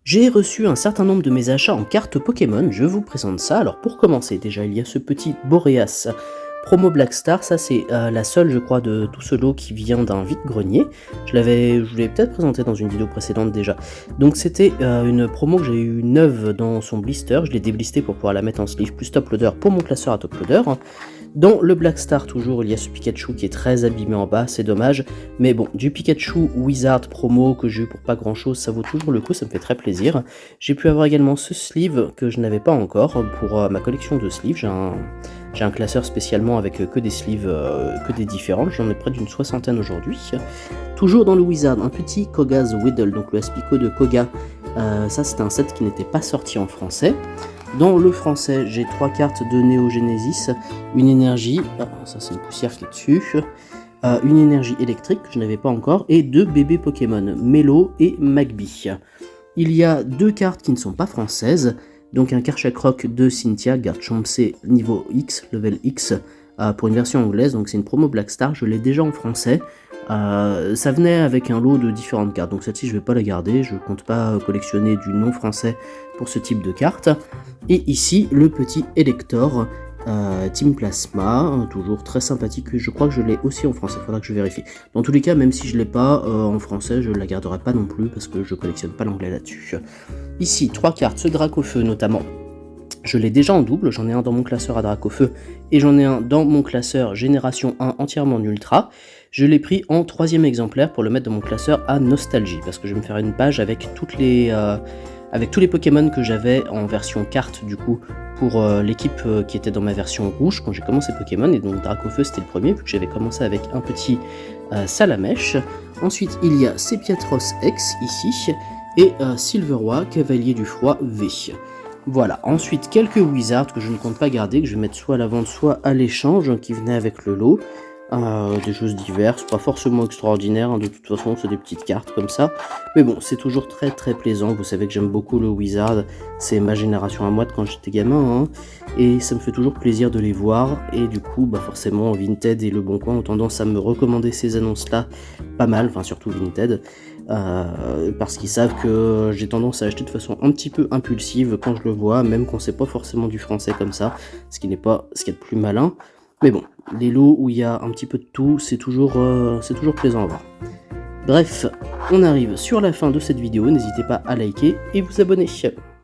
J'ai reçu un certain nombre de mes achats en cartes Pokémon, je vous présente ça. Alors pour commencer, déjà il y a ce petit Boreas promo Black Star, ça c'est la seule je crois de tout ce lot qui vient d'un vide-grenier. Je vous l'avais peut-être présenté dans une vidéo précédente déjà. Donc c'était une promo que j'ai eu neuve dans son blister, je l'ai déblisté pour pouvoir la mettre en sleeve plus top loader pour mon classeur à top loader. Dans le Black Star toujours, il y a ce Pikachu qui est très abîmé en bas, c'est dommage. Mais bon, du Pikachu Wizard promo que j'ai eu pour pas grand chose, ça vaut toujours le coup, ça me fait très plaisir. J'ai pu avoir également ce sleeve que je n'avais pas encore pour ma collection de sleeves. J'ai un classeur spécialement avec que des sleeves, que des différentes, j'en ai près d'une soixantaine aujourd'hui. Toujours dans le Wizard, un petit Koga's Whittle, donc le Aspico de Koga. Ça c'était un set qui n'était pas sorti en français. Dans le français, j'ai 3 cartes de Neo Genesis, une énergie, ça c'est une poussière qui est dessus, une énergie électrique que je n'avais pas encore, et 2 bébés Pokémon, Melo et Magby. Il y a 2 cartes qui ne sont pas françaises, donc un Karchakroc de Cynthia, Garchomp-C niveau X, level X, pour une version anglaise, donc c'est une promo Black Star, je l'ai déjà en français. Ça venait avec un lot de différentes cartes, donc celle-ci je vais pas la garder, je compte pas collectionner du non français pour ce type de carte. Et ici le petit Elector Team Plasma, toujours très sympathique, je crois que je l'ai aussi en français, il faudra que je vérifie. Dans tous les cas, même si je l'ai pas en français, je la garderai pas non plus parce que je collectionne pas l'anglais là-dessus. Ici 3 cartes, ce Dracofeu notamment. Je l'ai déjà en double, j'en ai un dans mon classeur à Dracofeu et j'en ai un dans mon classeur Génération 1 entièrement en Ultra. Je l'ai pris en 3e exemplaire pour le mettre dans mon classeur à Nostalgie, parce que je vais me faire une page avec tous les Pokémon que j'avais en version carte du coup pour l'équipe qui était dans ma version rouge quand j'ai commencé Pokémon, et donc Dracofeu c'était le premier vu que j'avais commencé avec un petit Salamèche. Ensuite il y a Sepiatros X ici et Silveroi, Cavalier du Froid V. Voilà, ensuite quelques Wizards que je ne compte pas garder, que je vais mettre soit à la vente soit à l'échange, qui venaient avec le lot. Des choses diverses, pas forcément extraordinaires, hein, de toute façon c'est des petites cartes comme ça. Mais bon, c'est toujours très très plaisant, vous savez que j'aime beaucoup le Wizard, c'est ma génération à moi de quand j'étais gamin, hein, et ça me fait toujours plaisir de les voir, et du coup, bah forcément, Vinted et Le Bon Coin ont tendance à me recommander ces annonces-là pas mal, enfin surtout Vinted. Parce qu'ils savent que j'ai tendance à acheter de façon un petit peu impulsive quand je le vois, même quand c'est pas forcément du français comme ça, ce qui n'est pas ce qu'il y a de plus malin. Mais bon, les lots où il y a un petit peu de tout, c'est toujours plaisant à voir. Bref, on arrive sur la fin de cette vidéo, n'hésitez pas à liker et vous abonner.